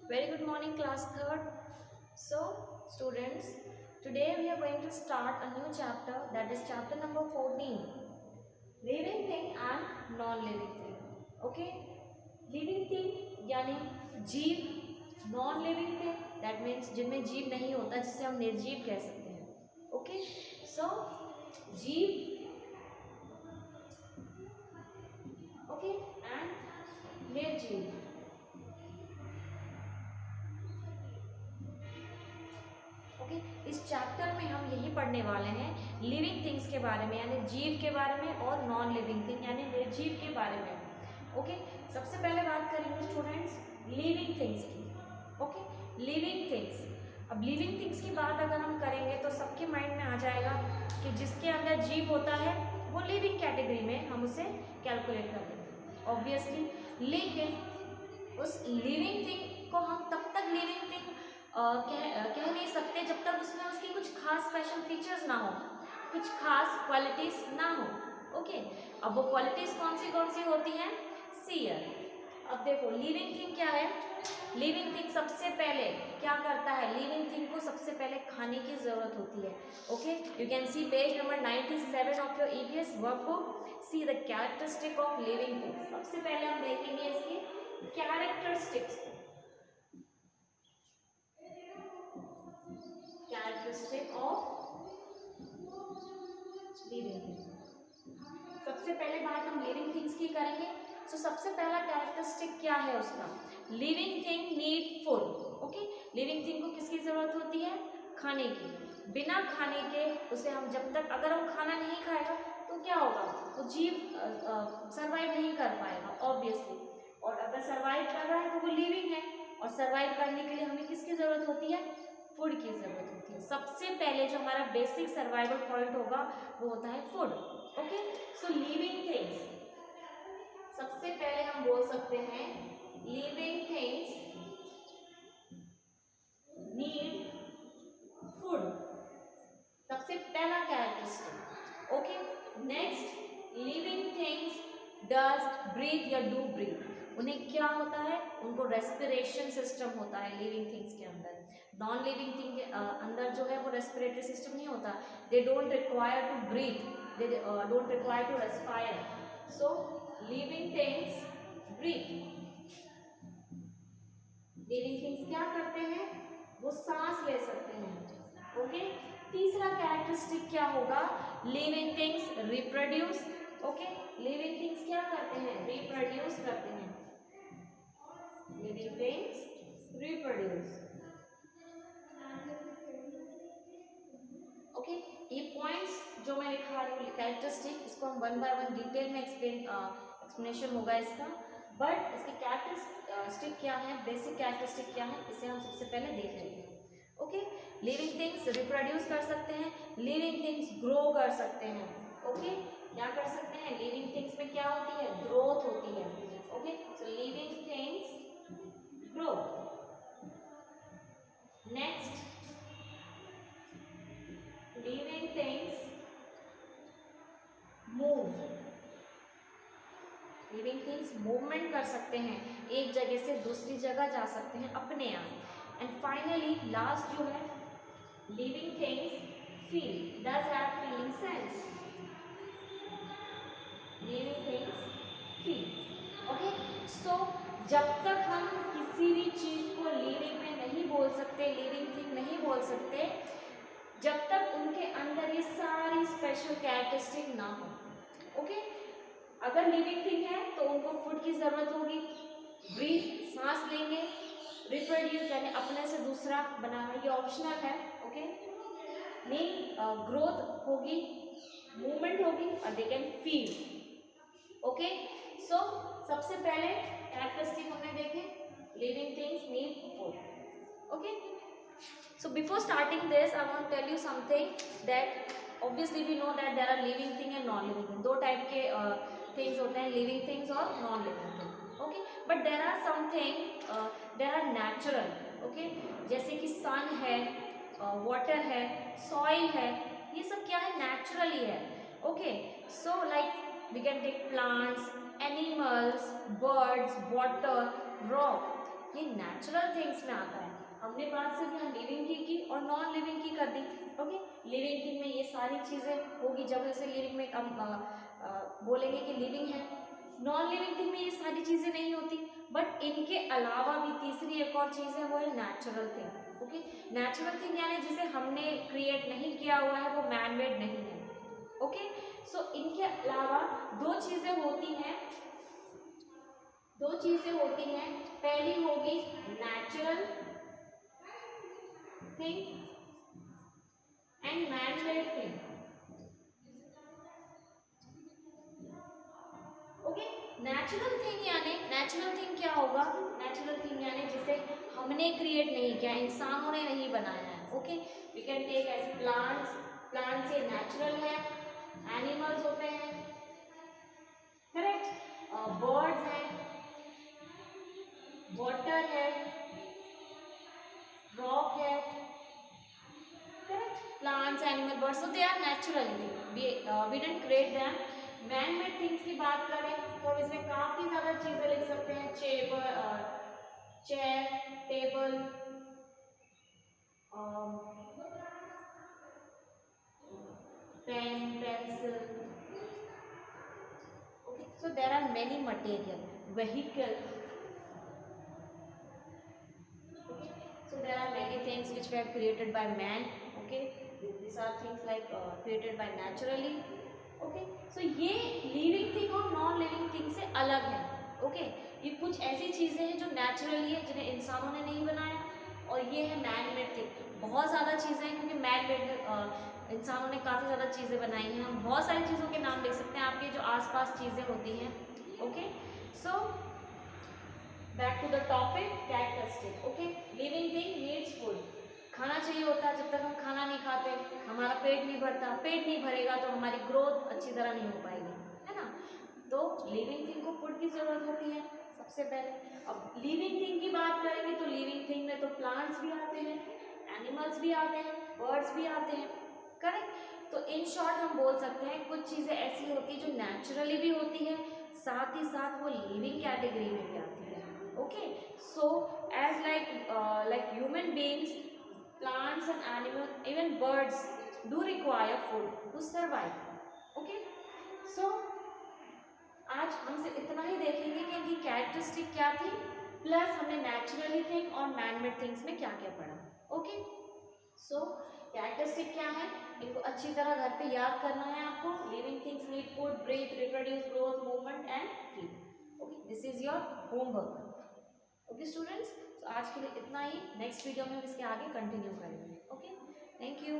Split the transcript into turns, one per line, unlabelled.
Very good morning, class third. So, students, today we are going to start a new chapter, that is chapter number 14, living thing and non-living thing. Okay, living thing यानी जीव, non-living thing that means जिनमें जीव नहीं होता, जिसे हम निर्जीव कह सकते हैं. Okay, so जीव, okay, and निर्जीव. ओके, इस चैप्टर में हम यही पढ़ने वाले हैं लिविंग थिंग्स के बारे में, यानी जीव के बारे में, और नॉन लिविंग थिंग यानी निर्जीव के बारे में. ओके, सबसे पहले बात करेंगे स्टूडेंट्स लिविंग थिंग्स की. Okay, living things. अब लिविंग थिंग्स की बात अगर हम करेंगे तो सबके माइंड में आ जाएगा कि जिसके अंदर जीव होता है वो लिविंग कैटेगरी में हम उसे कैलकुलेट कर लेते हैं ऑब्वियसली. लेकिन उस लिविंग थिंग को हम तब तक लिविंग थिंग कह नहीं सकते जब तक उसमें उसकी कुछ खास स्पेशल फीचर्स ना हो, कुछ खास क्वालिटीज ना हो. ओके, अब वो क्वालिटीज कौन सी होती हैं? सीयर. अब देखो लिविंग थिंग क्या है. लिविंग थिंग सबसे पहले क्या करता है? लिविंग थिंग को सबसे पहले खाने की जरूरत होती है. Okay, you can see page number 97 of your EVS workbook. See the characteristic of living thing. सबसे पहले हम देखेंगे इसकी characteristics. Characteristic of living thing. सबसे पहले बात हम लिविंग थिंग्स की करेंगे. तो सबसे पहला कैरेक्टरिस्टिक क्या है उसका? Living thing need food. Okay, living thing को किसकी जरूरत होती है? खाने की. बिना खाने के उसे हम जब तक, अगर वो खाना नहीं खाएगा तो क्या होगा? वो जीव सरवाइव नहीं कर पाएगा ऑब्वियसली. और अगर सरवाइव कर रहा है तो वो लिविंग है, और सरवाइव करने के लिए हमें किसकी जरूरत होती है? फूड की जरूरत होती है. सबसे पहले जो हमारा बेसिक सर्वाइवल पॉइंट होगा वो होता है food. Okay, so living things, सबसे पहले हम बोल सकते हैं लिविंग थिंग्स नीड फूड. सबसे पहला characteristic. Okay, next living things does breathe या डू ब्रीथ. उन्हें क्या होता है? उनको रेस्पिरेशन सिस्टम होता है लिविंग थिंग्स के अंदर. नॉन लिविंग थिंग के अंदर जो है वो रेस्पिरेटरी सिस्टम नहीं होता. They don't require to breathe, they don't require to respire. So living things breathe. Living things क्या करते हैं? वो सांस ले सकते हैं. ओके, तीसरा कैरेक्टरिस्टिक क्या होगा? Living things reproduce. Okay, living things क्या करते हैं? रिप्रोड्यूस करते हैं. Living things reproduce. ओके, ये पॉइंट्स जो मैं लिखा रही हूँ कैरेक्टरिस्टिक, इसको हम वन बाय वन डिटेल में एक्सप्लेनेशन होगा इसका. बट इसके कैरेक्टरिस्टिक क्या है, बेसिक कैरेक्टरिस्टिक क्या है, इसे हम सबसे पहले देख लेते हैं. ओके, लिविंग थिंग्स रिप्रोड्यूस कर सकते हैं, लिविंग थिंग्स ग्रो कर सकते हैं. ओके, क्या कर सकते हैं? लिविंग थिंग्स में क्या होती है? ग्रोथ होती है. Okay, so living things grow. Next, living things move. Living things movement कर सकते हैं, एक जगह से दूसरी जगह जा सकते हैं अपने आप. एंड फाइनली लास्ट जो है, living things feel, does have feeling sense. Living things feel. Okay, so जब तक हम किसी भी चीज को लिविंग में नहीं बोल सकते, लिविंग थिंग नहीं बोल सकते, जब तक उनके अंदर ये सारी स्पेशल कैरेक्टरिस्टिक ना हो. ओके, अगर लिविंग थिंग है तो उनको फूड की जरूरत होगी, ब्रीथ सांस लेंगे, रिप्रोड्यूस यानी अपने से दूसरा बनाना, ये ऑप्शनल है. ओके, नहीं ग्रोथ होगी, मूवमेंट होगी, और दे कैन फील. ओके, सो सबसे पहले कैरेक्टरिस्टिक हमने देखे, living things need food. Okay, so before starting this I want to tell you something that obviously we know that there are living thing and non living thing. दो type के things होते हैं, living things और non living thing. okay, but there are something there are natural. okay, जैसे कि sun है, water है, soil है, ये सब क्या है? naturally है. okay, so like we can take plants, animals, birds, water, rock. ये नेचुरल थिंग्स में आता है। हमने बात सिर्फ यहाँ लिविंग की और नॉन लिविंग की कर दी। ओके, लिविंग थिंग में ये सारी चीज़ें होगी, जब उसे लिविंग में हम बोलेंगे कि लिविंग है। नॉन लिविंग थिंग में ये सारी चीज़ें नहीं होती, बट इनके अलावा भी तीसरी एक और चीज़ है, वो है natural thing. Okay, natural thing यानी जिसे हमने क्रिएट नहीं किया हुआ है, वो मैन मेड नहीं है। ओके, सो इनके अलावा दो चीज़ें होती हैं, पहली होगी natural thing and man made thing. Okay, natural thing क्या होगा? नेचुरल थिंग यानी जिसे हमने क्रिएट नहीं किया, इंसानों ने नहीं बनाया है। Okay, we can take as plants ये नेचुरल है, एनिमल्स होते हैं, करेक्ट, बर्ड्स हैं, वाटर है, रॉक है, correct, plants, animal, birds, so they are natural, we didn't create them. Man made things की बात करें तो इसमें काफी ज्यादा चीजें लिख सकते हैं, chair, table, pen, pencil. Okay, so there are many material, vehicle. Okay, so there are many things which were created by man. Okay, these are things like created by naturally. Okay, so ये living thing और non living thing से अलग है। Okay, ये कुछ ऐसी चीजें हैं जो नेचुरली है, जिन्हें इंसानों ने नहीं बनाया, और ये है मैन मेड थिंग। बहुत ज़्यादा चीज़ें हैं, क्योंकि मैन मेड इंसानों ने काफ़ी ज़्यादा चीज़ें बनाई हैं। हम बहुत सारी चीज़ों के नाम लिख सकते हैं, आपके जो आसपास चीज़ें होती हैं। Okay, so back to the topic, characteristic. Okay, living thing needs food, खाना चाहिए होता है। जब तक हम खाना नहीं खाते, हमारा पेट नहीं भरता, पेट नहीं भरेगा तो हमारी ग्रोथ अच्छी तरह नहीं हो पाएगी, है ना। तो लिविंग थिंग को फूड की ज़रूरत होती है सबसे पहले। अब लिविंग थिंग की बात करेंगे तो लिविंग थिंग में तो प्लांट्स भी आते हैं, एनिमल्स भी आते हैं, बर्ड्स भी आते हैं, करेक्ट। तो इन शॉर्ट हम बोल सकते हैं कुछ चीज़ें ऐसी होती है जो नेचुरली भी होती है, साथ ही साथ वो लिविंग कैटेगरी में भी आती है। Okay, so as like human beings, plants and animals, even birds do require food to survive. Okay, so आज हम सिर्फ इतना ही देखेंगे कि इनकी कैरेक्टरिस्टिक क्या थी, प्लस हमने नेचुरली थिंग और मैन मेड थिंग्स में क्या क्या पढ़ा। ओके, सो कैरेक्टरिस्टिक क्या है, इनको अच्छी तरह घर पे याद करना है आपको। Living things need food, breathe, reproduce, growth, movement and feed. Okay, this is your homework. Okay students, तो आज के लिए इतना ही। नेक्स्ट वीडियो में हम इसके आगे कंटिन्यू करेंगे। Okay, thank you.